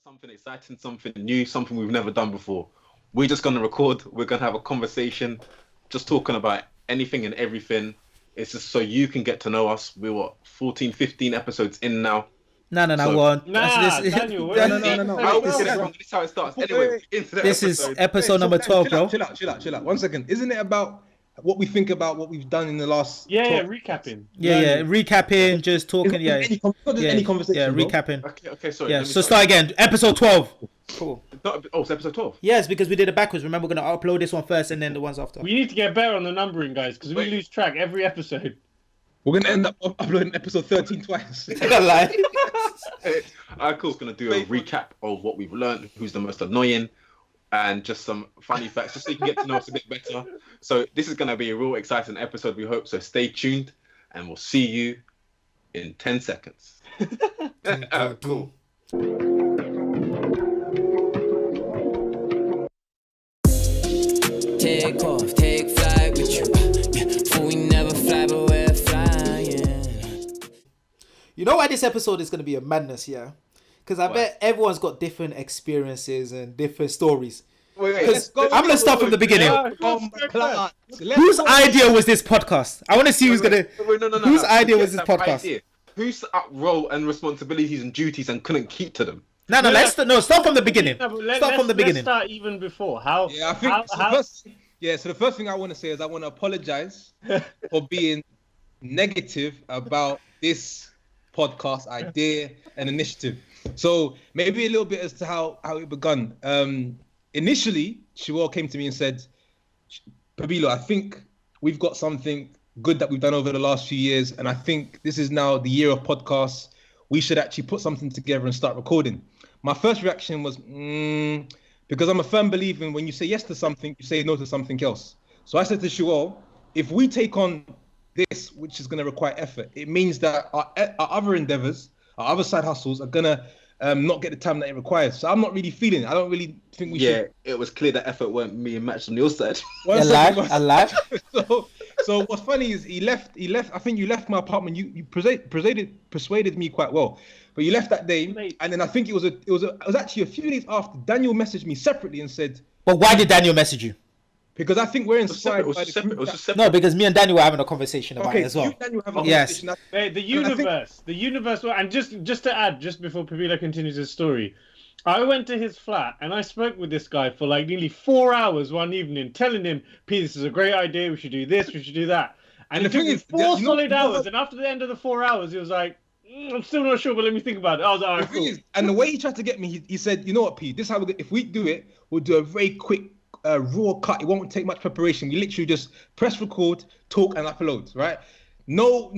something exciting, something new, something we've never done before. We're just going to record. We're going to have a conversation, just talking about anything and everything. It's just so you can get to know us. We're 14, 15 episodes in now. No, So- one. Daniel, This no. I always get it wrong. This is how it starts. Anyway, into the is episode. episode number 12, bro. Chill out. 1 second. Isn't it about what we think about what we've done in the last? Yeah, 12 recapping. Yeah, recapping, just talking. Yeah, Not just any conversation. yeah, bro. recapping. Okay, sorry. Yeah, let me so start again. Episode 12. Cool. It's episode 12. Yes, because we did it backwards. Remember, we're gonna upload this one first and then the ones after. We need to get better on the numbering, guys, because we Wait. lose track every episode. We're gonna end up uploading episode 13 twice. I can't lie. Our cool's going to do a recap of what we've learned, who's the most annoying, and just some funny facts, just so you can get to know us a bit better. So this is going to be a real exciting episode, we hope. So stay tuned, and we'll see you in 10 seconds. Cool. Take off, take flight with you. For we never fly, but we're flying. You know why this episode is gonna be a madness, yeah? Because I Why? bet everyone's got different experiences and different stories. Wait, Because I'm gonna start from the beginning. Yeah, Whose idea was this podcast? I want to see who's gonna. Wait, no. Whose idea was this Forget that podcast? idea. Who set up role and responsibilities and duties and couldn't keep to them? No, let's start from the beginning. No, but Start from the beginning. Let's start even before. How? Yeah, I think so the first thing I want to say is I want to apologize for being negative about this podcast idea and initiative. So maybe a little bit as to how it begun. Initially, Shiwal came to me and said, Pabilo, I think we've got something good that we've done over the last few years, and I think this is now the year of podcasts. We should actually put something together and start recording. My first reaction was, because I'm a firm believer in when you say yes to something, you say no to something else. So I said to Shiwal, if we take on this, which is going to require effort, it means that our other endeavors, our other side hustles are going to not get the time that it requires. So I'm not really feeling it. I don't really think we should. It was clear that effort weren't being matched on your side. Alive. So what's funny is he left. I think you left my apartment. You persuaded me quite well, but you left that day, Mate. and then I think it was actually a few days after Daniel messaged me separately and said, But why did Daniel message you? because I think we're It was inspired separate. by the group chat. No, because me and Daniel were having a conversation about Okay, it as well. you and Daniel have a Yes. conversation. Hey, the universe, and just to add, just before Pavila continues his story, I went to his flat and I spoke with this guy for like nearly 4 hours one evening, telling him, "P, this is a great idea. We should do this. We should do that." And And it the took thing me is, four you know- solid hours. And after the end of the 4 hours, he was like, "I'm still not sure, but let me think about it." I was like, "All The right, thing cool." is, and the way he tried to get me, he said, "You know what, P? This is how if we do it, we'll do a very quick raw cut. It won't take much preparation. We literally just press record, talk, and upload. Right? No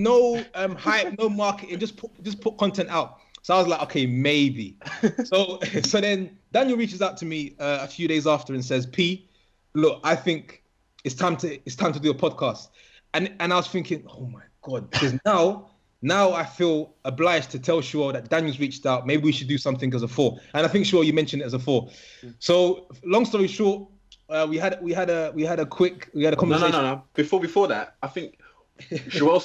hype, no marketing. Just put content out." So I was like, okay, maybe. so then Daniel reaches out to me a few days after and says, "P, look, I think it's time to do a podcast." And I was thinking, oh my God, because now I feel obliged to tell Shuo that Daniel's reached out. Maybe we should do something as a 4. And I think Shuo, you mentioned it as a 4. So long story short, we had a conversation. No. Before that, I think Shuel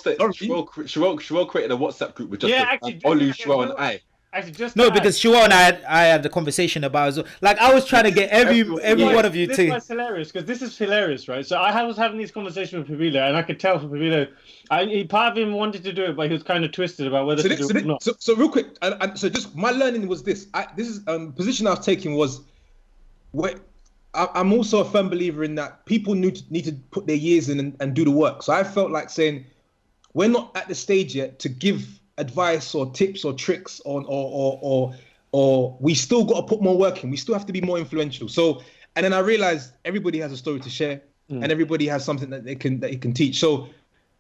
created a WhatsApp group with just Olu, Shuel, and I. Actually, just No, to add- because Shuo and I had the conversation about it. Like I was trying to get every one of you this to. was hilarious because this is hilarious, right? So I was having these conversations with Pavila, and I could tell from Pavila, part of him wanted to do it, but he was kind of twisted about whether to do it or not. So real quick, so just my learning was this. This is position I was taking was, I'm also a firm believer in that people need to put their years in and do the work. So I felt like saying, we're not at the stage yet to give advice or tips or tricks or we still got to put more work in. We still have to be more influential. So, and then I realized everybody has a story to share and everybody has something that they can teach. So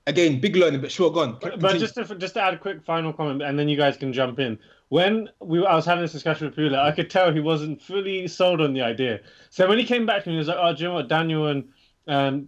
again, big learning, but sure, gone. But just to add a quick final comment, and then you guys can jump in. When I was having this discussion with Pula, I could tell he wasn't fully sold on the idea. So when he came back to me, he was like, "Oh, do you know what, Daniel and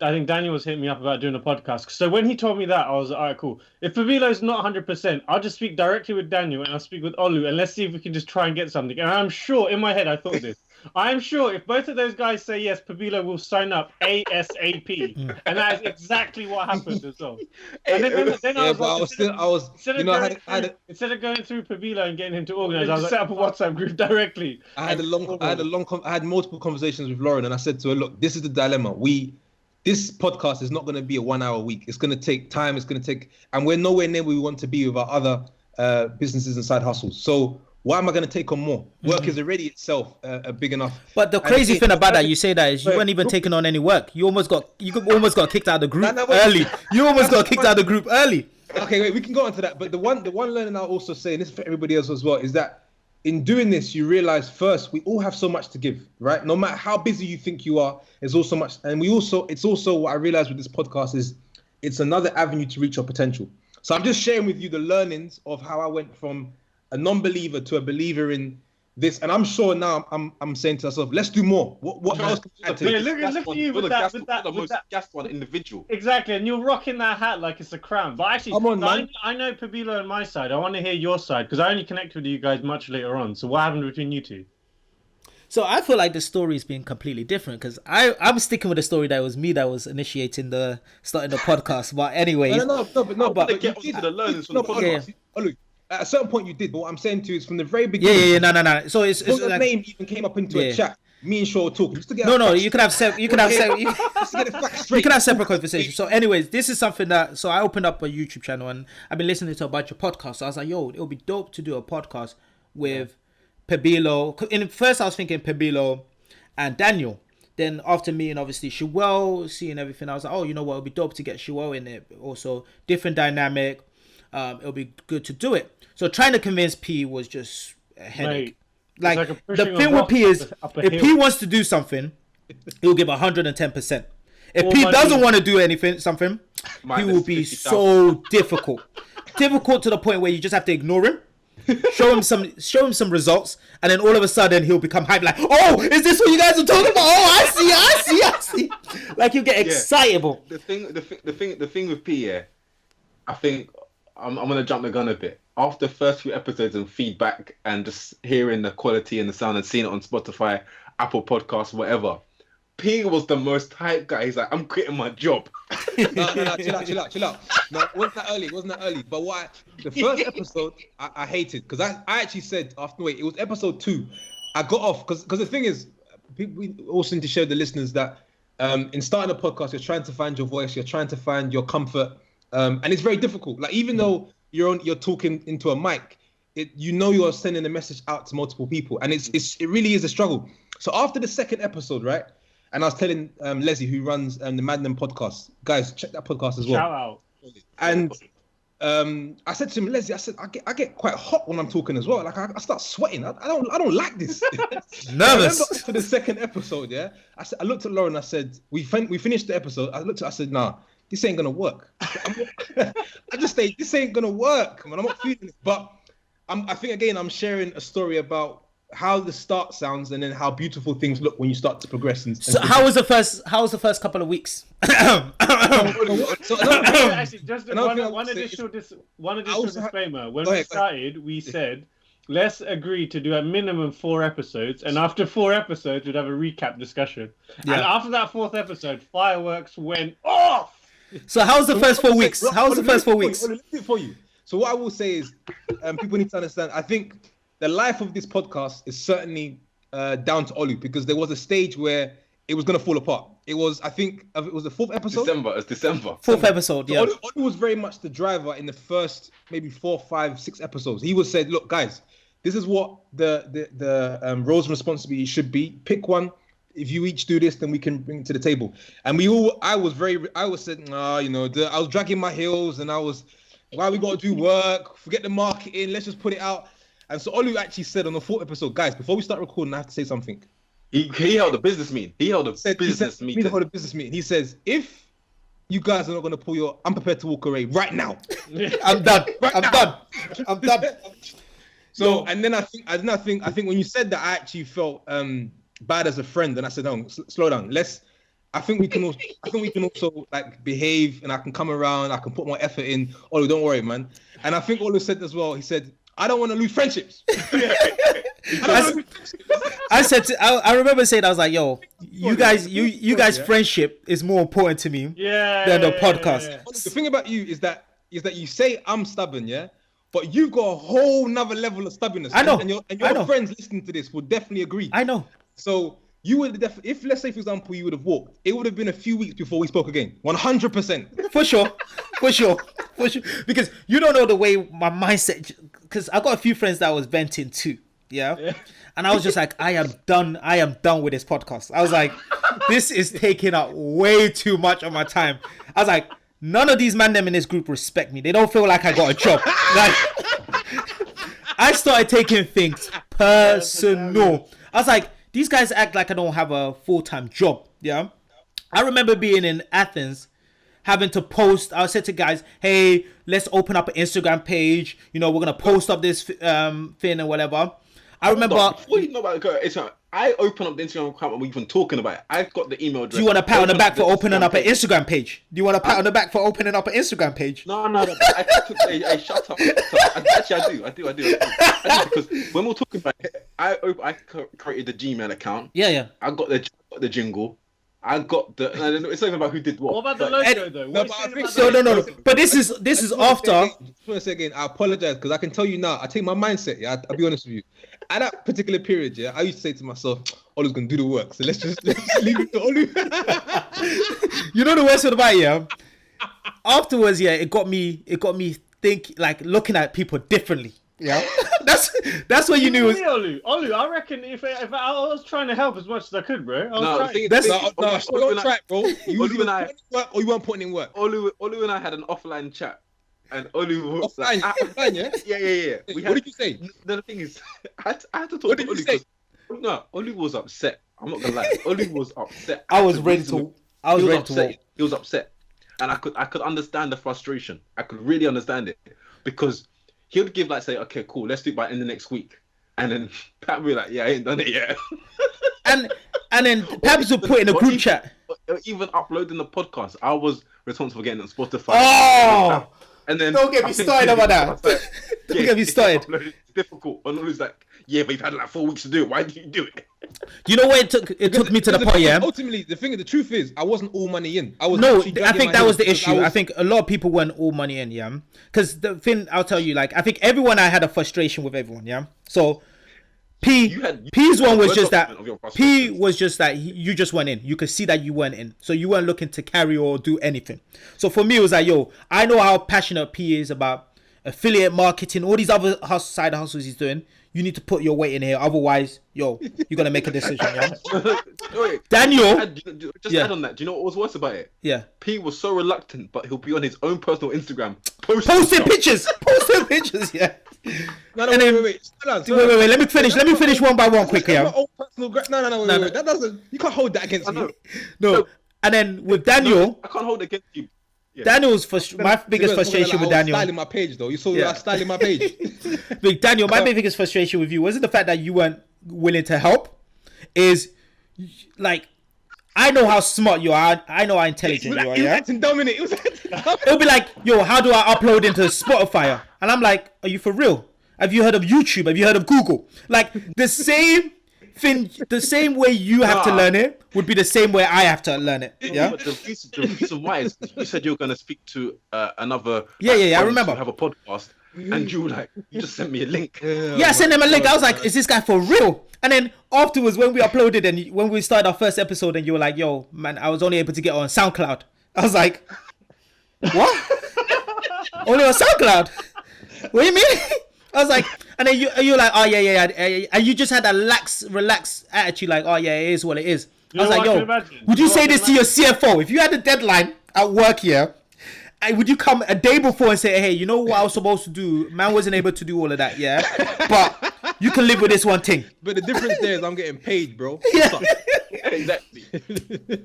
I think Daniel was hitting me up about doing a podcast." So when he told me that, I was like, "All right, cool. If Pavilo's not 100%, I'll just speak directly with Daniel and I'll speak with Olu, and let's see if we can just try and get something." And I'm sure in my head I thought this. I'm sure if both of those guys say yes, Pabilo will sign up ASAP, and that is exactly what happened as well. And then I was instead of going through Pabilo and getting him to organize, I was like, set up a WhatsApp group directly. I had multiple conversations with Lauren, and I said to her, look, this is the dilemma. This podcast is not going to be a 1 hour a week. It's going to take time. And we're nowhere near where we want to be with our other businesses and side hustles. So why am I going to take on more? Work is already itself a big enough. But the crazy thing about that, you say that, is you weren't even taking on any work. You almost got kicked out of the group early. You almost got kicked out of the group early. Okay, wait, we can go on to that. But the one learning I'll also say, and this is for everybody else as well, is that in doing this, you realize first, we all have so much to give, right? No matter how busy you think you are, there's also much. And it's also what I realized with this podcast is it's another avenue to reach your potential. So I'm just sharing with you the learnings of how I went from a non-believer to a believer in this. And I'm sure now I'm saying to myself, let's do more. What else can we add to this? Look at you with the most gassed one individual. Exactly, and you're rocking that hat like it's a crown. But actually, come on, man. I know Pabilo on my side. I want to hear your side because I only connected with you guys much later on. So what happened between you two? So I feel like the story's been completely different because I'm sticking with the story that it was me that was starting the podcast. But anyway, but get onto the learnings from the podcast. Look, at a certain point you did, but what I'm saying to you is from the very beginning. No. So it's the like, name even came up into a chat. Me and Shaw were talking. Just to get you can have separate conversations. So anyways, this is something that, so I opened up a YouTube channel and I've been listening to a bunch of podcasts. So I was like, yo, it'll be dope to do a podcast with Pabilo. First I was thinking Pabilo and Daniel. Then after meeting obviously Shewell, seeing everything, I was like, oh, you know what, it'll be dope to get Shewell in it. Also different dynamic. It'll be good to do it. So trying to convince P was just a headache. Like the thing with P is, if P wants to do something, he'll give 110%. If P doesn't want to do something, he will be so difficult to the point where you just have to ignore him, show him some results, and then all of a sudden he'll become hyped. Like, oh, is this what you guys are talking about? Oh, I see. Like you get excitable. The thing with P, I think I'm gonna jump the gun a bit. After the first few episodes and feedback and just hearing the quality and the sound and seeing it on Spotify, Apple Podcasts, whatever, P was the most hype guy. He's like, I'm quitting my job. No, chill out. No, it wasn't that early. But the first episode, I hated because I actually said it was episode 2. I got off because the thing is, we also need to share with the listeners that in starting a podcast, you're trying to find your voice, you're trying to find your comfort, and it's very difficult. Like even though you're talking into a mic, you're sending a message out to multiple people, and it really is a struggle. So after the second episode, right, and I was telling Leslie, who runs the Madden podcast, guys, check that podcast as well. Shout out. And I said to him, Leslie, I said I get quite hot when I'm talking as well. Like I start sweating. I don't like this. Nervous. For the second episode, I looked at Lauren. I said, we finished the episode. I said, nah, this ain't gonna work. I just say this ain't gonna work. I'm not feeling it. But I think again, I'm sharing a story about how the start sounds and then how beautiful things look when you start to progress. So how was the first couple of weeks? Actually, just one additional disclaimer. When we started, we said, let's agree to do a minimum 4 episodes, and after 4 episodes, we'd have a recap discussion. Yeah. And after that 4th episode, fireworks went off. So how's the first 4 weeks? How's the first 4 weeks? Let me do it for you. So what I will say is, people need to understand, I think the life of this podcast is certainly down to Olu, because there was a stage where it was going to fall apart. It was, I think, it was the 4th episode? December. 4th episode, yeah. So Olu was very much the driver in the first maybe 4, 5, 6 episodes. He was said, look, guys, this is what the roles and responsibility should be. Pick one. If you each do this, then we can bring it to the table. And I was saying, I was dragging my heels, and I was, why we got to do work? Forget the marketing. Let's just put it out. And so Olu actually said on the 4th episode, guys, before we start recording, I have to say something. He held a business meeting. He held a business meeting. He says, if you guys are not going to pull I'm prepared to walk away right now. I'm done. I'm done. So, and then I think when you said that, I actually felt bad as a friend, and I said, no, slow down. Let's I think we can also like behave, and I can come around. I can put more effort in. Olu, don't worry, man. And I think Olu said as well. He said, "I don't want to lose friendships." I remember saying, I was like, yo, you guys friendship is more important to me than the podcast. The thing about you is that you say I'm stubborn, yeah, but you've got a whole nother level of stubbornness. I know. And your friends listening to this will definitely agree. I know. So you would if, let's say, for example, you would have walked, it would have been a few weeks before we spoke again. 100%. For sure. Because you don't know the way my mindset, because I got a few friends that I was venting too. Yeah. And I was just like, I am done with this podcast. I was like, this is taking up way too much of my time. I was like, none of these man them in this group respect me. They don't feel like I got a job. Like, I started taking things personal. I was like, these guys act like I don't have a full-time job. Yeah. I remember being in Athens, having to post. I said to guys, hey, let's open up an Instagram page. You know, we're going to post up this thing and whatever. I remember. Before you know about it, I opened up the Instagram account and we even talking about it. I've got the email address. Do you want a pat on the back for opening up an Instagram page? Do you want a pat on the back for opening up an Instagram page? No. I shut up. Actually, I do. Because when we're talking about it, I created the Gmail account. Yeah. I got the jingle. I got the. It's not even about who did what. What about the logo though? No. But this is after. I just want to say again, I apologize because I can tell you now. I take my mindset. Yeah, I'll be honest with you. At that particular period, yeah, I used to say to myself, Olu's gonna do the work, so let's just leave it to Olu. You know the worst part about it, yeah? Afterwards, yeah, it got me looking at people differently. Yeah, that's what you knew. Olu, I reckon if I was trying to help as much as I could, bro. Don't try, bro. You weren't putting in work. Olu and I had an offline chat. And Olu was offline, yeah? Yeah. What did you say? The thing is, I had to talk to Olu. No, Olu was upset. I'm not gonna lie. Olu was upset. I was ready to walk. He was upset, and I could understand the frustration. I could really understand it because he would give say, okay, cool, let's do it by end of next week, and then Pat would be like, yeah, I ain't done it yet. and then Pabs would put in a group chat. Even uploading the podcast, I was responsible for getting it on Spotify. Oh. And then don't get me started about that. Don't get me started. It's difficult. And Olu's like, yeah, but you've had 4 weeks to do it. Why did you do it? You know what it took me to the point, yeah? Ultimately, the truth is, I wasn't all money in. I think that was the issue. I think a lot of people weren't all money in, yeah? Because the thing, I'll tell you, I think I had a frustration with everyone, yeah? So, P's one was just that. P was just that you just weren't in. You could see that you weren't in, so you weren't looking to carry or do anything. So for me, it was like, yo, I know how passionate P is about affiliate marketing, all these other side hustles he's doing. You need to put your weight in here, otherwise, yo, you're gonna make a decision. Yeah? Wait, Daniel, add on that. Do you know what was worse about it? Yeah, P was so reluctant, but he'll be on his own personal Instagram posting pictures. Yeah. No, wait. Let me finish one by one quickly. Yeah. No. Wait. That doesn't. You can't hold that against me. No. And then with Daniel, I can't hold it against you. Yeah. Daniel's my biggest frustration with Daniel. Styling my page though. You saw I was styling my page. Big Daniel, my biggest frustration with you wasn't the fact that you weren't willing to help. Is I know how smart you are. I know how intelligent you are. Yeah. It'll be like, yo, how do I upload into Spotify? And I'm like, are you for real? Have you heard of YouTube? Have you heard of Google? Like the same thing, the same way you have to learn it would be the same way I have to learn it. Yeah. But the reason why is you said you were going to speak to another. I remember. Have a podcast, and you just sent me a link. I sent him a link. I was like, is this guy for real? And then afterwards, when we uploaded and when we started our first episode, and you were like, yo, man, I was only able to get on SoundCloud. I was like, what? Only on SoundCloud? What do you mean? I was like, and then you're like, oh yeah, and you just had that relaxed attitude, like, oh yeah, it is what it is. I was like, yo, would you say this to your CFO if you had a deadline at work here? Would you come a day before and say, hey, you know what I was supposed to do? Man wasn't able to do all of that, yeah, but you can live with this one thing. But the difference there is I'm getting paid, bro. Yeah. Exactly.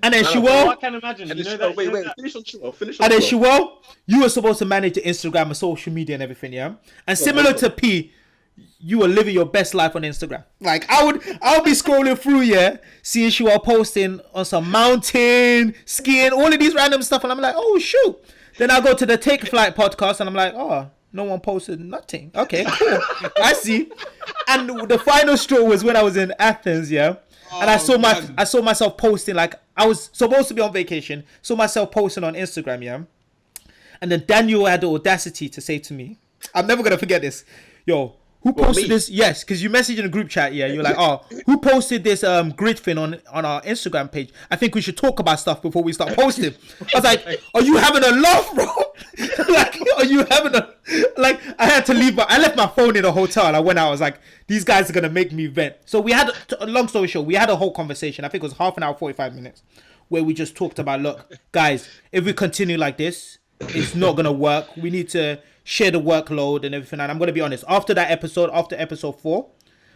And then Shuel, I can imagine. Wait, finish on Shuel. And then Shuel, you were supposed to manage the Instagram and social media and everything, yeah. And similar to P, you were living your best life on Instagram. Like I would be scrolling through, seeing she was posting on some mountain, skiing, all of these random stuff, and I'm like, oh shoot. Then I go to the Take Flight podcast, and I'm like, oh, no one posted nothing. Okay, cool. I see. And the final straw was when I was in Athens, and I saw myself posting, like I was supposed to be on vacation, saw myself posting on Instagram, and then Daniel had the audacity to say to me, I'm never gonna forget this, yo. Who posted this? Yes, because you messaged in a group chat. Yeah, you're like, oh, who posted this grid thing on our Instagram page? I think we should talk about stuff before we start posting. I was like, are you having a laugh, bro? Like, are you having a like? I had to leave. I left my phone in a hotel and I went out. I was like, these guys are gonna make me vent. So we had, long story short, we had a whole conversation. I think it was half an hour, 45 minutes, where we just talked about, look, guys, if we continue like this, it's not gonna work. We need to share the workload and everything. And I'm gonna be honest, after episode 4,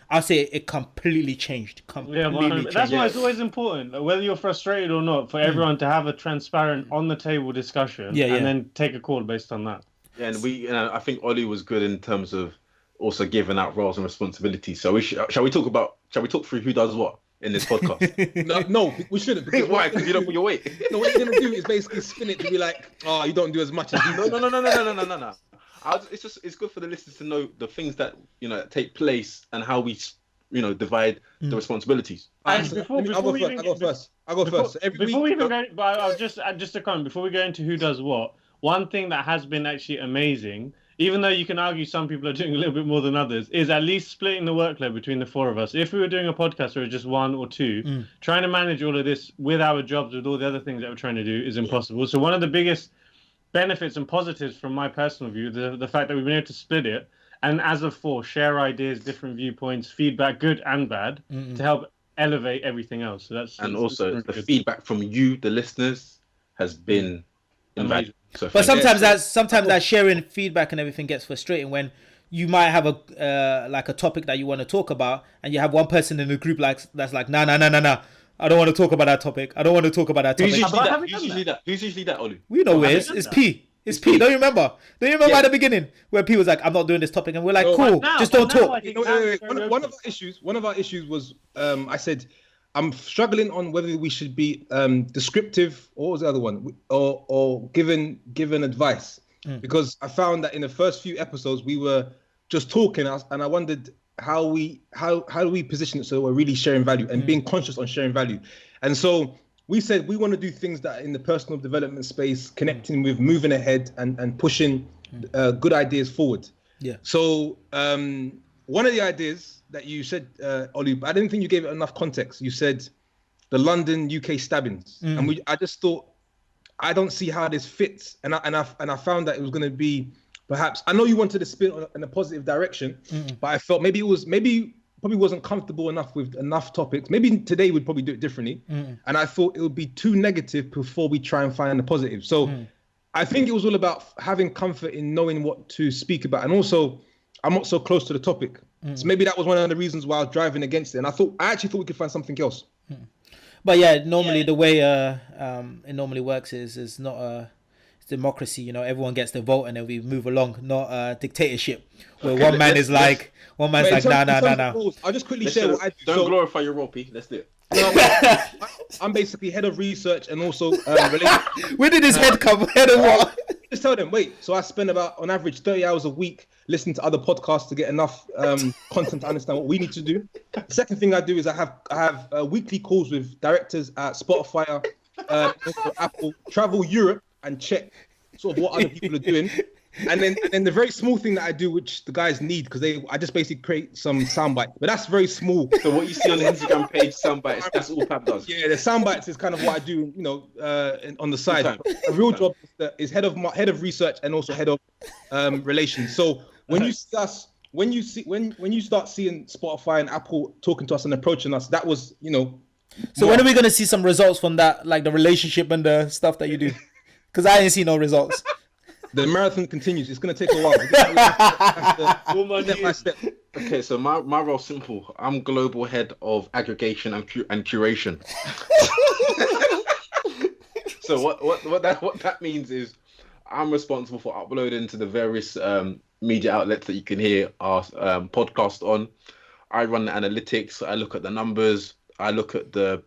I'll say it completely changed. That's why it's always important, whether you're frustrated or not, for everyone to have a transparent, on the table discussion, and then take a call based on that. Yeah, and I think Ollie was good in terms of also giving out roles and responsibilities. So shall we talk through who does what in this podcast? No, we shouldn't. Because why? Because you don't put your weight. No, what you're gonna do is basically spin it to be like, oh, you don't do as much as you do. No. It's good for the listeners to know the things that take place and how we divide the responsibilities. I'll go first. Before we go into who does what, one thing that has been actually amazing, even though you can argue some people are doing a little bit more than others, is at least splitting the workload between the 4 of us. If we were doing a podcast where it's just 1 or 2, trying to manage all of this with our jobs, with all the other things that we're trying to do, is impossible. So one of the biggest benefits and positives from my personal view, the fact that we've been able to split it, and as of 4, share ideas, different viewpoints, feedback, good and bad, to help elevate everything else. So that's also the feedback from you, the listeners, has been invaluable. So but sometimes that sharing feedback and everything gets frustrating when you might have a topic that you want to talk about, and you have one person in the group that's like, nah. I don't want to talk about that topic. Who's usually that, Olu? We know where it's P. It's P. Don't you remember? At the beginning where P was like, I'm not doing this topic, and we're like, cool, just don't talk. One of our issues was I said I'm struggling on whether we should be descriptive, or what was the other one, or given advice, because I found that in the first few episodes we were just talking, and I wondered how do we position it so we're really sharing value and being conscious on sharing value. And so we said we want to do things that are in the personal development space, connecting with, moving ahead, and pushing good ideas forward. Yeah. So one of the ideas that you said, Ollie, but I didn't think you gave it enough context. You said the London UK stabbings, and I just thought, I don't see how this fits, and I found that it was going to be, perhaps, I know you wanted to spin in a positive direction, but I felt probably wasn't comfortable enough with enough topics. Maybe today we'd probably do it differently. And I thought it would be too negative before we try and find the positive. So I think it was all about having comfort in knowing what to speak about. And also, I'm not so close to the topic. So maybe that was one of the reasons why I was driving against it. And I actually thought we could find something else. But yeah, normally the way it normally works is not a democracy. Everyone gets to vote and then we move along, not dictatorship where one man's like nah. I'll just quickly share what I do. Don't glorify your role, P. Let's do it. I'm basically head of research and also where did his head come? Head of what? Just tell them, wait. So I spend about, on average, 30 hours a week listening to other podcasts to get enough content to understand what we need to do. The second thing I do is I have weekly calls with directors at Spotify, Apple, travel Europe and check sort of what other people are doing. And then the very small thing that I do, which the guys need, because I just basically create some sound bites, but that's very small. So what you see on the Instagram page, sound bites, that's all Pap does. Yeah, the sound bites is kind of what I do, on the side. A real job is head of research and also head of relations. So when you see us, when you start seeing Spotify and Apple talking to us and approaching us, that was, So when are we gonna see some results from that, like the relationship and the stuff that you do? Because I ain't seen no results. The marathon continues. It's going to take a while. Step by step. Okay, so my role's simple. I'm global head of aggregation and curation. So what that means is I'm responsible for uploading to the various media outlets that you can hear our podcast on. I run the analytics. I look at the numbers. I look at the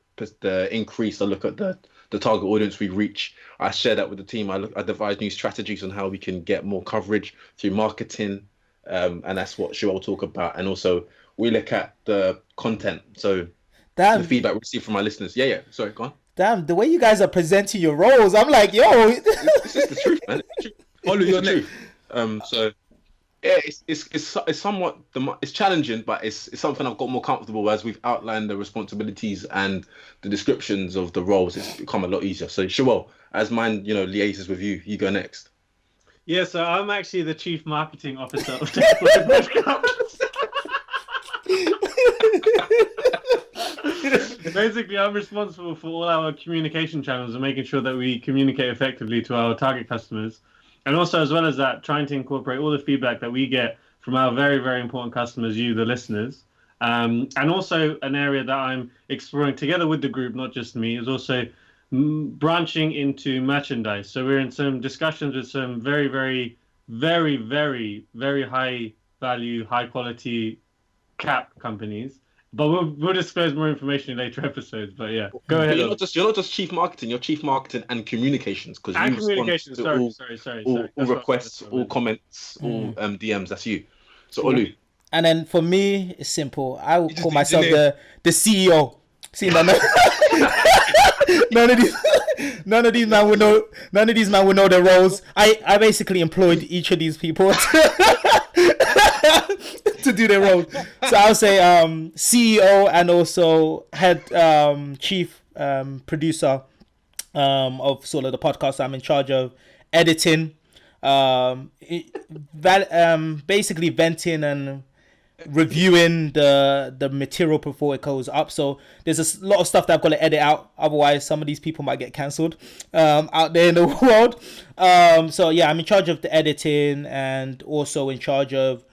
increase. I look at the target audience we reach. I share that with the team. I devise new strategies on how we can get more coverage through marketing, and that's what Cheryl will talk about. And also, we look at the content. So the feedback we receive from our listeners. Yeah. Sorry, go on. Damn, the way you guys are presenting your roles, I'm like, yo. This is the truth, man. Follow your truth. So yeah, it's somewhat it's challenging, but it's something I've got more comfortable as we've outlined the responsibilities and the descriptions of the roles. It's become a lot easier. So Shawel, as mine, liaises with you, you go next. Yeah, so I'm actually the chief marketing officer of the Basically, I'm responsible for all our communication channels and making sure that we communicate effectively to our target customers. And also, as well as that, trying to incorporate all the feedback that we get from our very, very important customers, you, the listeners. And also an area that I'm exploring together with the group, not just me, is also branching into merchandise. So we're in some discussions with some very, very, very, very, very high value, high quality cap companies. But we'll disclose more information in later episodes. But yeah, go ahead. You're not just chief marketing. You're chief marketing and communications, because you communications. Sorry. All requests, all comments, all DMs. That's you. So Olu. And then for me, it's simple. I will call myself the CEO. See, none of these men will know. None of these men will know their roles. I basically employed each of these people to do their role. So I'll say CEO and also head chief producer of sort of the podcast. I'm in charge of editing, basically venting and reviewing the material before it goes up. So there's a lot of stuff that I've got to edit out, otherwise some of these people might get cancelled out there in the world. So yeah, I'm in charge of the editing and also in charge of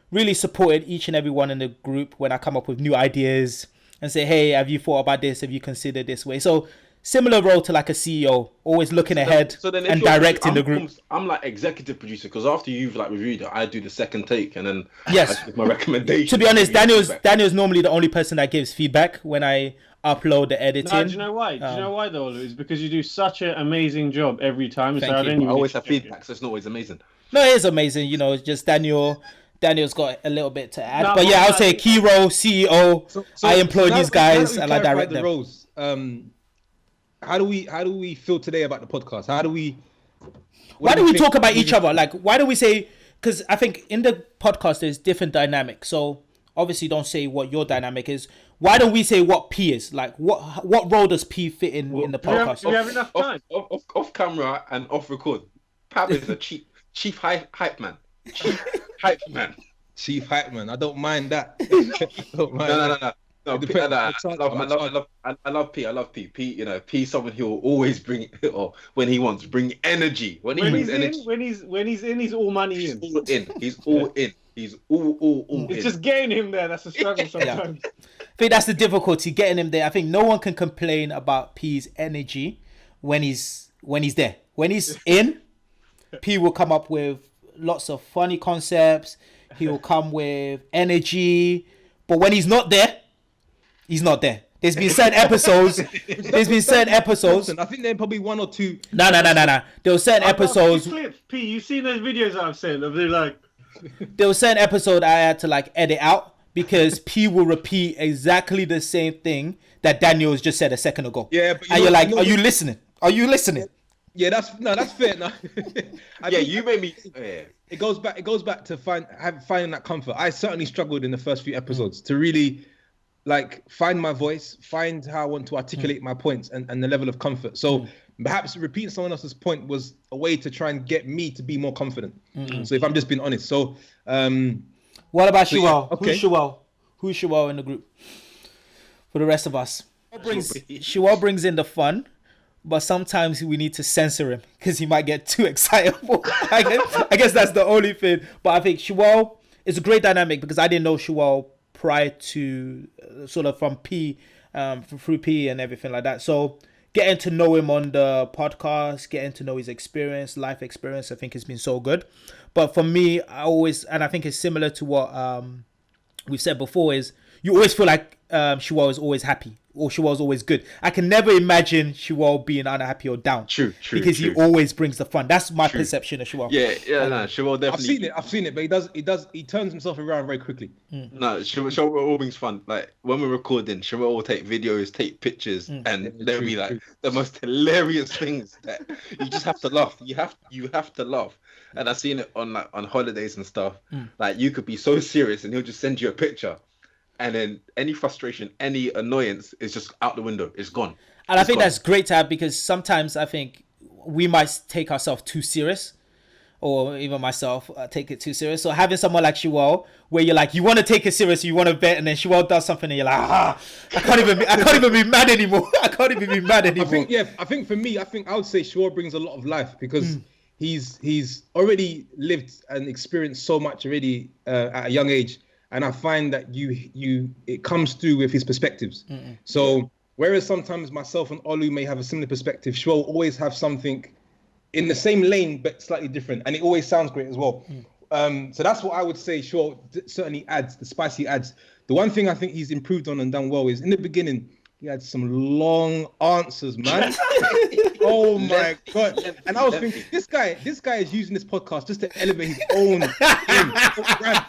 really supporting each and every one in the group when I come up with new ideas and say, hey, have you thought about this? Have you considered this way? So similar role to like a CEO, always looking ahead and directing the group. I'm like executive producer, because after you've like reviewed it, I do the second take and then yes, I give my recommendation. To be honest, Daniel's normally the only person that gives feedback when I upload the editing. No, do you know why? Do you know why though, Olu? It's because you do such an amazing job every time. Thank you. I always have feedback, so it's not always amazing. No, it is amazing. It's just Daniel's got a little bit to add. No, but yeah, I'll say key role, CEO. So I employ these guys and I direct them. Roles. How do we feel today about the podcast? Why do we talk about each other? Like, why do we say? Because I think in the podcast there's different dynamics. So obviously, don't say what your dynamic is. Why don't we say what P is? Like, what role does P fit in the podcast? Do we have enough time? Off camera and off record. Pab is a chief hype man. Chief hype man. Chief hype man. I don't mind that. No. No, I love P. I love P. P, P is someone who will always bring, or when he wants, bring energy. When he's in, he's all money in. He's all in. He's all in. It's just getting him there. That's a struggle sometimes. I think that's the difficulty, getting him there. I think no one can complain about P's energy when he's there. When he's in, P will come up with lots of funny concepts. He will come with energy. But when he's not there, he's not there. There's been certain episodes. I think there's probably one or two. No. There were certain episodes. P, you've seen those videos I've sent of them, like. There was certain episode I had to like edit out because P will repeat exactly the same thing that Daniel has just said a second ago. Yeah, but you're like, are you listening? Are you listening? Yeah, that's fair. No. You made me. Yeah. It goes back to finding that comfort. I certainly struggled in the first few episodes to really find my voice, find how I want to articulate my points and the level of comfort. So perhaps repeating someone else's point was a way to try and get me to be more confident. So if I'm just being honest. So what about Shawel? Okay. Who's Shawel in the group? For the rest of us. Shawel brings in the fun, but sometimes we need to censor him because he might get too excitable. I guess that's the only thing. But I think Shawel is a great dynamic because I didn't know Shawel prior to sort of from P, through P and everything like that. So getting to know him on the podcast, getting to know his life experience, I think has been so good. But for me, and I think it's similar to what we've said before, is you always feel like Shiwa is always happy or Shiwa is always good. I can never imagine Shiwa being unhappy or down. True. Because he always brings the fun. That's my perception of Shiwa. Shiwa definitely. I've seen it, but he turns himself around very quickly. No, Shiwa all brings fun. Like when we're recording, Shiwa will take videos, take pictures, and there'll be like the most hilarious things that you just have to laugh. You have to laugh. And I've seen it on holidays and stuff. Like you could be so serious, and he'll just send you a picture. And then any frustration, any annoyance is just out the window. It's gone. And I think that's great to have, because sometimes I think we might take ourselves too serious, or even myself take it too serious. So having someone like Shiwa, where you're like, you want to take it serious, you want to bet, and then Shiwa does something, and you're like, I can't even be mad anymore. I can't even be mad anymore. I think for me, I would say Shiwa brings a lot of life, because he's already lived and experienced so much already at a young age. And I find that it comes through with his perspectives. So whereas sometimes myself and Olu may have a similar perspective, Shua will always have something in the same lane but slightly different, and it always sounds great as well. So that's what I would say. Shua certainly adds the spicy adds. The one thing I think he's improved on and done well is in the beginning he had some long answers, man. Oh my god! And I was thinking, this guy is using this podcast just to elevate his own brand.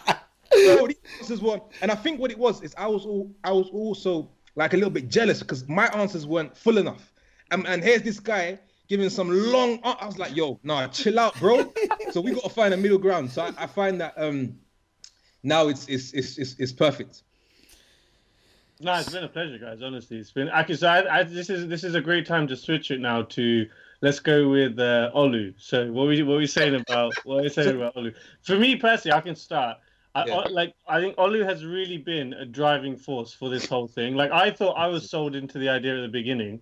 And I think what it was is I was also like a little bit jealous because my answers weren't full enough. And here's this guy giving some long. I was like, yo, nah, chill out, bro. So we got to find a middle ground. So I find that now it's perfect. No, it's been a pleasure, guys. Honestly, it's been. This is a great time to switch it now to. Let's go with Olu. So what we saying about Olu? For me personally, I can start. I think Olu has really been a driving force for this whole thing. Like I thought I was sold into the idea at the beginning,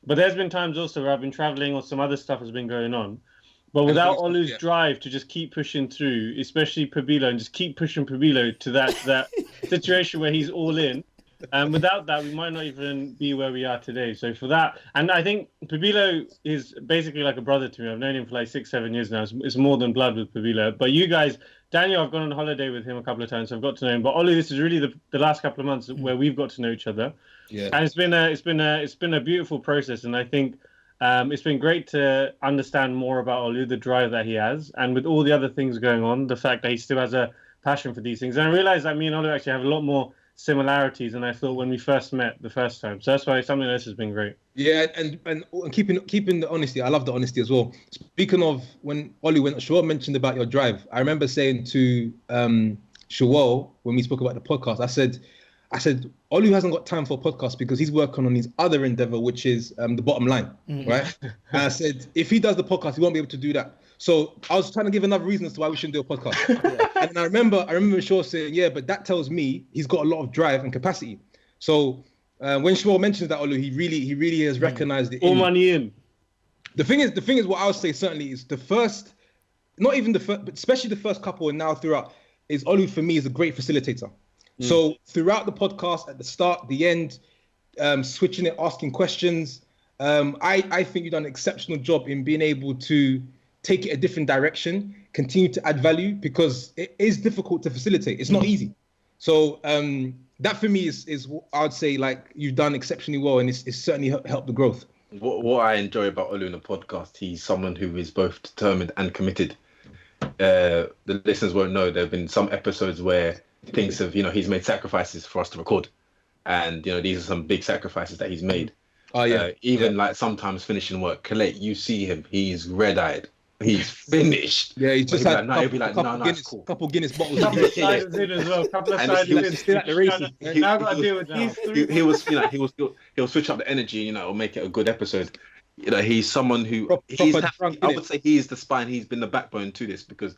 but there's been times also where I've been traveling or some other stuff has been going on. But without Olu's drive to just keep pushing through, especially Pabilo, and just keep pushing Pabilo to that situation where he's all in, and without that, we might not even be where we are today. So for that, and I think Pabilo is basically like a brother to me. I've known him for like 6-7 years now. It's more than blood with Pabilo. But you guys, Daniel, I've gone on holiday with him a couple of times, so I've got to know him. But Olu, this is really the last couple of months where we've got to know each other. Yeah. And it's been a beautiful process, and I think it's been great to understand more about Olu, the drive that he has, and with all the other things going on, the fact that he still has a passion for these things. And I realized that me and Olu actually have a lot more similarities than I thought when we first met the first time. So that's why something like this has been great. Yeah, and keeping the honesty. I love the honesty as well. Speaking of when Shua mentioned about your drive, I remember saying to Shua when we spoke about the podcast, I said Olu hasn't got time for a podcast because he's working on his other endeavor, which is the bottom line, right? And I said if he does the podcast, he won't be able to do that. So I was trying to give another reason as to why we shouldn't do a podcast. And I remember Shaw saying, yeah, but that tells me he's got a lot of drive and capacity. So when Shaw mentions that, Olu, he really has recognized it. All money in. The thing is what I would say certainly is the first, not even the first, but especially the first couple and now throughout, is Olu for me is a great facilitator. So throughout the podcast, at the start, the end, switching it, asking questions, I think you've done an exceptional job in being able to take it a different direction, continue to add value, because it is difficult to facilitate. It's not easy. So that for me is I would say like you've done exceptionally well, and it's certainly helped the growth. What I enjoy about Olu in the podcast, he's someone who is both determined and committed. The listeners won't know, there have been some episodes where things have, he's made sacrifices for us to record. And, these are some big sacrifices that he's made. Oh, yeah. Like sometimes finishing work, Colette, you see him, he's red-eyed. He's finished. Yeah, he just had it's cool. Couple Guinness bottles. Couple of ciders in as well. Couple of ciders in. Still at the races. Now I've got to deal with that. He'll switch up the energy, or make it a good episode. He's someone who I would say he's the spine. He's been the backbone to this because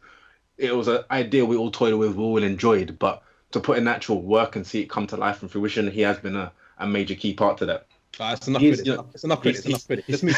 it was an idea we all toyed with, we all enjoyed, but to put in actual work and see it come to life and fruition, he has been a major key part to that. It's enough He's- credit. you know, It's enough credit. It's enough credit. Let's move.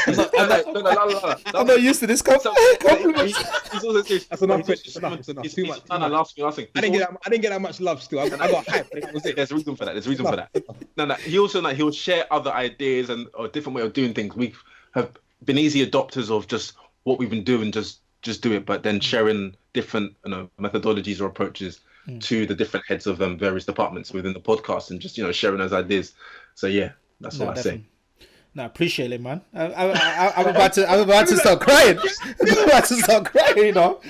I'm not used to this compliment. He's also serious. That's enough credit. It's enough. It's enough. Too much. Last thing. I didn't get that much love still. I got hype. That was it. There's a reason for that. No. He also he'll share other ideas and a different way of doing things. We have been easy adopters of just what we've been doing, just do it, but then sharing different methodologies or approaches to the different heads of various departments within the podcast, and just sharing those ideas. So yeah, that's all I say. No, appreciate it, man. I'm about to start crying. No.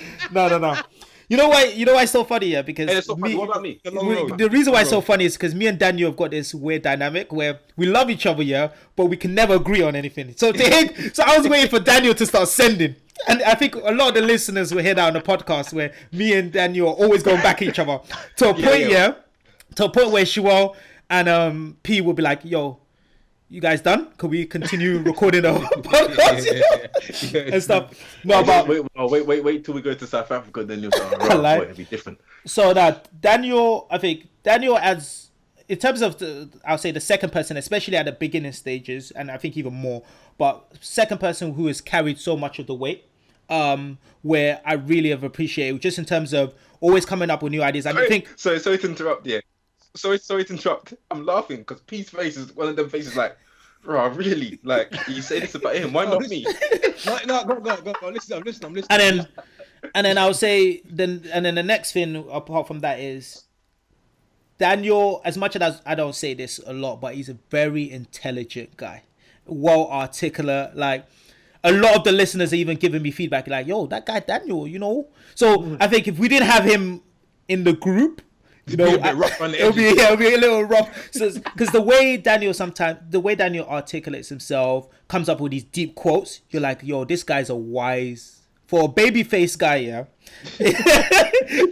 You know why it's so funny, yeah? Because Hey, it's so funny. What about me? The reason why it's so funny is because me and Daniel have got this weird dynamic where we love each other, yeah, but we can never agree on anything. So I was waiting for Daniel to start sending. And I think a lot of the listeners will hear that on the podcast where me and Daniel are always going back at each other to a point where Shual and P will be like, yo, you guys done? Could we continue recording the podcast and stuff? No, but wait till we go to South Africa, then you'll start. Right, it'll be different. So that Daniel adds, in terms of I'll say the second person, especially at the beginning stages, and I think even more, but second person who has carried so much of the weight, where I really have appreciated, just in terms of always coming up with new ideas. I think. Sorry to interrupt. Yeah. Sorry to interrupt. I'm laughing because P's face is one of them faces like, bro, really? Like, you say this about him? Why not me? No, go. Listen, I'm listening. And then I'll say then the next thing apart from that is Daniel. As much as I don't say this a lot, but he's a very intelligent guy, well articulate. Like a lot of the listeners are even giving me feedback, like, "Yo, that guy Daniel," So I think if we didn't have him in the group, it'll be a little rough. So, because the way Daniel articulates himself, comes up with these deep quotes, you're like, yo, this guy's a wise, for a baby-faced guy, yeah.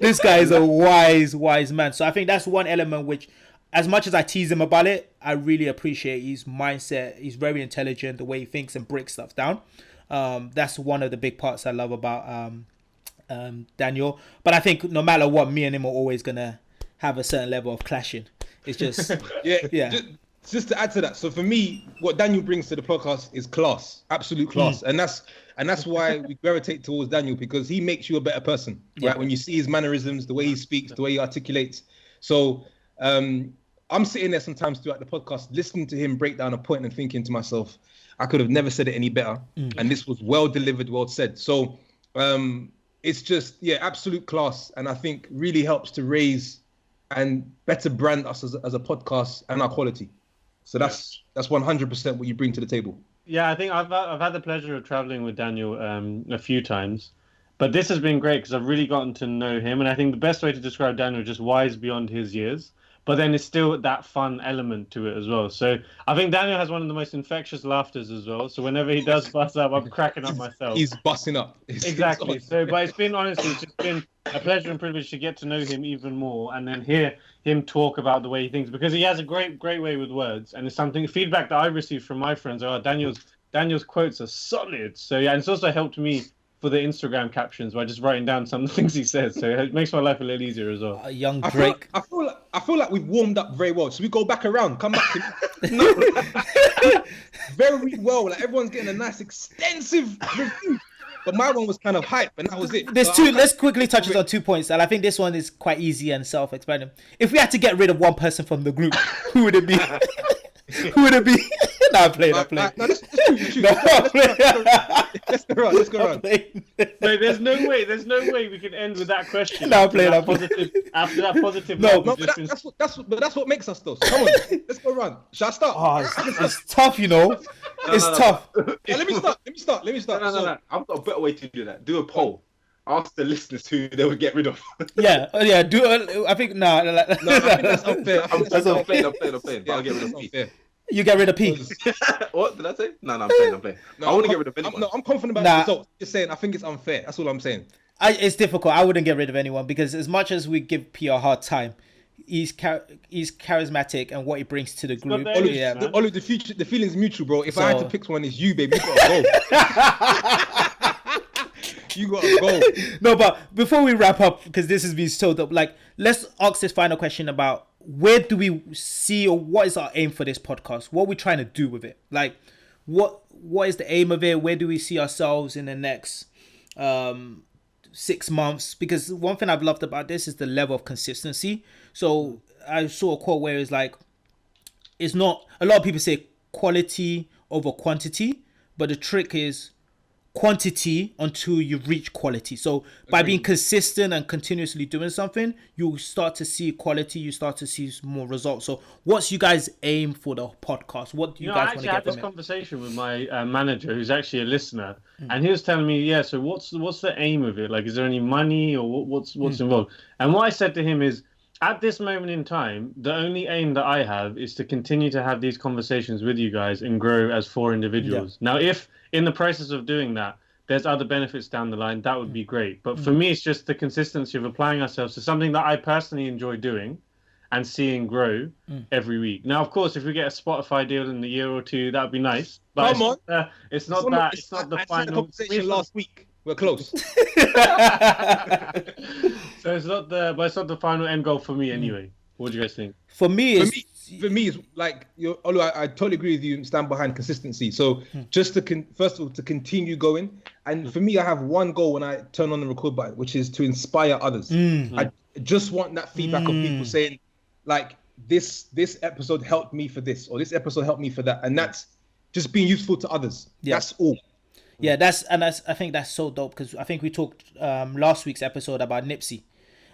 This guy is a wise man. So I think that's one element which, as much as I tease him about it, I really appreciate his mindset. He's very intelligent, the way he thinks and breaks stuff down. That's one of the big parts I love about Daniel. But I think no matter what, me and him are always gonna have a certain level of clashing. It's just yeah. Just to add to that, so for me, what Daniel brings to the podcast is class, absolute class, and that's why we gravitate towards Daniel, because he makes you a better person, right? When you see his mannerisms, the way he speaks, the way he articulates. So I'm sitting there sometimes throughout the podcast, listening to him break down a point and thinking to myself, I could have never said it any better, and this was well delivered, well said. So it's just absolute class, and I think really helps to raise and better brand us as a podcast and our quality. So that's 100% what you bring to the table. Yeah, I think I've had the pleasure of traveling with Daniel a few times, but this has been great because I've really gotten to know him, and I think the best way to describe Daniel is just wise beyond his years, but then it's still that fun element to it as well. So I think Daniel has one of the most infectious laughters as well. So whenever he does bust up, I'm cracking up myself. He's busting up. Exactly. So, but it's just been a pleasure and privilege to get to know him even more, and then hear him talk about the way he thinks, because he has a great way with words, and it's something feedback that I received from my friends. Daniel's quotes are solid. So yeah, and it's also helped me for the Instagram captions by just writing down some of the things he says. So it makes my life a little easier as well. Young Drake. I feel like we've warmed up very well. So we go back around, come back to very well. Like everyone's getting a nice extensive review. But my one was kind of hype, and that was it. Let's quickly touch on 2 points, and I think this one is quite easy and self-explanatory. If we had to get rid of one person from the group, who would it be? Who would it be? No, I'm playing. No, let's go around. Wait, there's no way we can end with that question. No, I'm playing. After that positive. That's what makes us though. So come on, let's go around. Shall I start? Oh, it's tough, you know. It's tough. Yeah, let me start. No. I've got a better way to do that. Do a poll. Ask the listeners who they would get rid of. Yeah. I think no. I think that's unfair. I'm playing. I'll get rid of P. You get rid of P. What did I say? No, I'm playing. I want to get rid of anyone. I'm confident about the results. Just saying, I think it's unfair. That's all I'm saying. It's difficult. I wouldn't get rid of anyone, because as much as we give P a hard time, he's charismatic, and what he brings to the group. Olive, the feeling's mutual, bro. If I had to pick one, it's you, baby. You gotta go. You gotta go. No, but before we wrap up, because this has been so dope, like, let's ask this final question about where do we see, or what is our aim for this podcast? What are we trying to do with it? Like, what is the aim of it? Where do we see ourselves in the next 6 months? Because one thing I've loved about this is the level of consistency. So I saw a quote where it's like, it's not, a lot of people say quality over quantity, but the trick is quantity until you reach quality. So by being consistent and continuously doing something, you start to see quality, you start to see more results. So what's you guys aim for the podcast? What do you guys want to get I had from this it? conversation with my manager, who's actually a listener, and he was telling me, yeah, so what's the aim of it? Like, is there any money, or what's involved? And what I said to him is, at this moment in time, the only aim that I have is to continue to have these conversations with you guys and grow as 4 individuals. Now, if in the process of doing that, there's other benefits down the line, that would be great. But for me, it's just the consistency of applying ourselves to something that I personally enjoy doing and seeing grow every week. Now, of course, if we get a Spotify deal in a year or 2, that would be nice. But Come on. It's not the I had final a conversation last week. We're close. So it's not the final end goal for me anyway. What do you guys think? For me, For me, it's like, although I totally agree with you and stand behind consistency. So just first of all, to continue going. And for me, I have one goal when I turn on the record button, which is to inspire others. I just want that feedback of people saying, like, this episode helped me for this, or this episode helped me for that. And that's just being useful to others. That's all. Yeah, I think that's so dope, because I think we talked last week's episode about Nipsey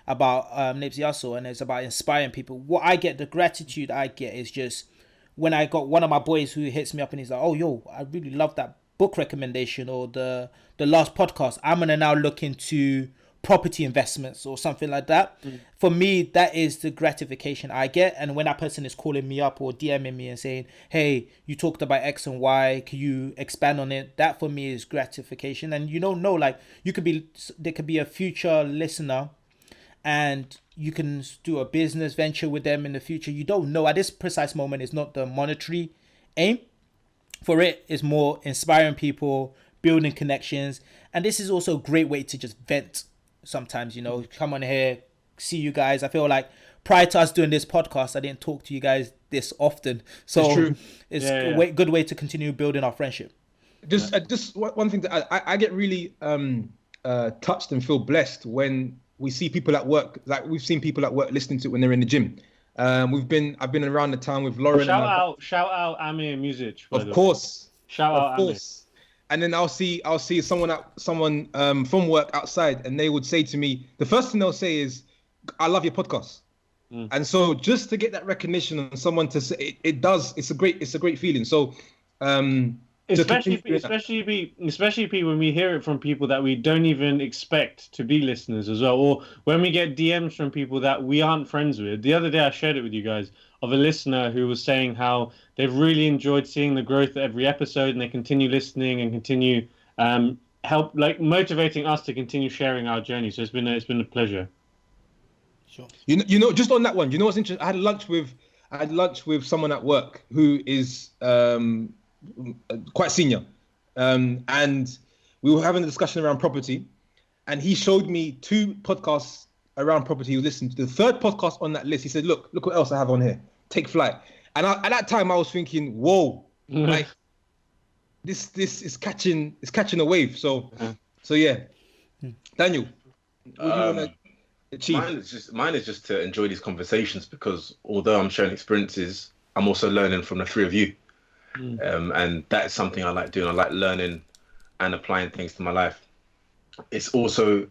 Hussle, and it's about inspiring people. What I get, the gratitude I get, is just when I got one of my boys who hits me up and he's like, oh, yo, I really love that book recommendation, or the last podcast. I'm gonna now look into property investments or something like that. For me, that is the gratification I get. And when that person is calling me up or DMing me and saying, hey, you talked about X and Y, can you expand on it? That for me is gratification. And you don't know, like, there could be a future listener and you can do a business venture with them in the future. You don't know. At this precise moment, it's not the monetary aim. For it, it's more inspiring people, building connections. And this is also a great way to just vent sometimes, come on here, see you guys. I feel like prior to us doing this podcast, I didn't talk to you guys this often. So it's a good way to continue building our friendship. Just one thing that I get really touched and feel blessed when we see people at work. Like, we've seen people at work listening to it when they're in the gym. I've been around the town with Lauren. Shout out Amir Music. Of course. Shout out Amir. And then I'll see someone from work outside, and they would say to me, the first thing they'll say is, I love your podcast. And so just to get that recognition and someone to say it's a great feeling. So especially people, when we hear it from people that we don't even expect to be listeners as well, or when we get DMs from people that we aren't friends with. The other day I shared it with you guys, of a listener who was saying how they've really enjoyed seeing the growth of every episode, and they continue listening and continue motivating us to continue sharing our journey. So it's been a pleasure. Sure. Just on that one, what's interesting? I had lunch with someone at work who is quite senior, and we were having a discussion around property, and he showed me 2 podcasts around property he listened to. The third podcast on that list, he said, look what else I have on here. Take flight. And at that time I was thinking, whoa, like this is catching a wave. So yeah. Daniel, what do you want to achieve? Mine is just to enjoy these conversations, because although I'm sharing experiences, I'm also learning from the 3 of you. And that is something I like doing. I like learning and applying things to my life. It's also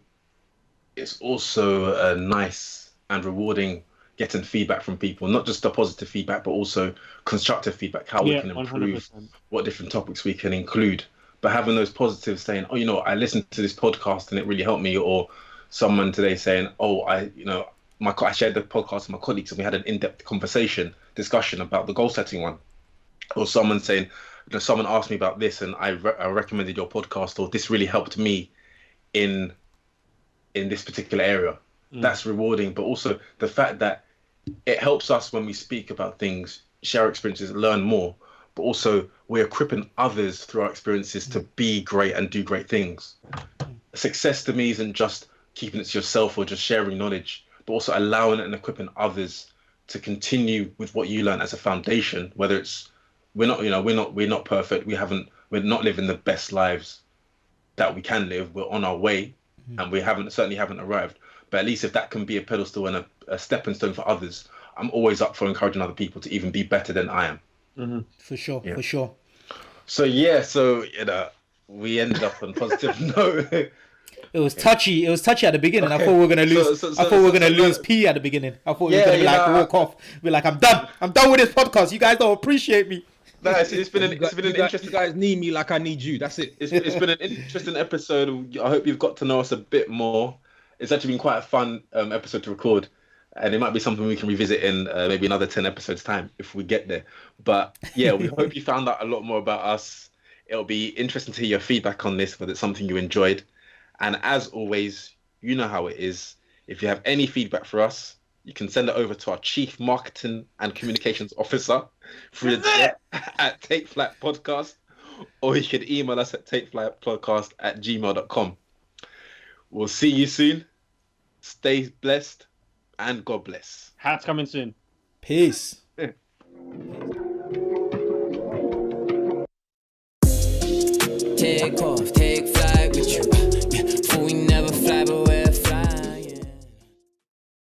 nice and rewarding getting feedback from people, not just the positive feedback, but also constructive feedback, how we can improve, 100%. What different topics we can include. But having those positives saying, oh, I listened to this podcast and it really helped me, or someone today saying, oh, I shared the podcast with my colleagues and we had an in-depth discussion about the goal setting one, or someone saying, someone asked me about this and I recommended your podcast, or this really helped me in this particular area. That's rewarding. But also the fact that it helps us when we speak about things, share experiences, learn more, but also we're equipping others through our experiences to be great and do great things. Success to me isn't just keeping it to yourself or just sharing knowledge, but also allowing and equipping others to continue with what you learn as a foundation, whether it's we're not perfect, we're not living the best lives that we can live, we're on our way, and we certainly haven't arrived, but at least if that can be a pedestal and a stepping stone for others, I'm always up for encouraging other people to even be better than I am. For sure. So we ended up on a positive note. It was touchy at the beginning. Okay. I thought we were gonna lose. Lose P at the beginning. I thought we were gonna walk off. Be like, I'm done with this podcast. You guys don't appreciate me. No, it's been an interesting. You guys need me like I need you. That's it. It's been an interesting episode. I hope you've got to know us a bit more. It's actually been quite a fun episode to record, and it might be something we can revisit in maybe another 10 episodes time if we get there. But yeah, we hope you found out a lot more about us. It'll be interesting to hear your feedback on this, whether it's something you enjoyed. And as always, you know how it is. If you have any feedback for us, you can send it over to our Chief Marketing and Communications Officer through the DM at Take Flight Podcast, or you can email us at takeflightpodcast@gmail.com. We'll see you soon. Stay blessed and God bless. Hats coming soon. Peace. Take off.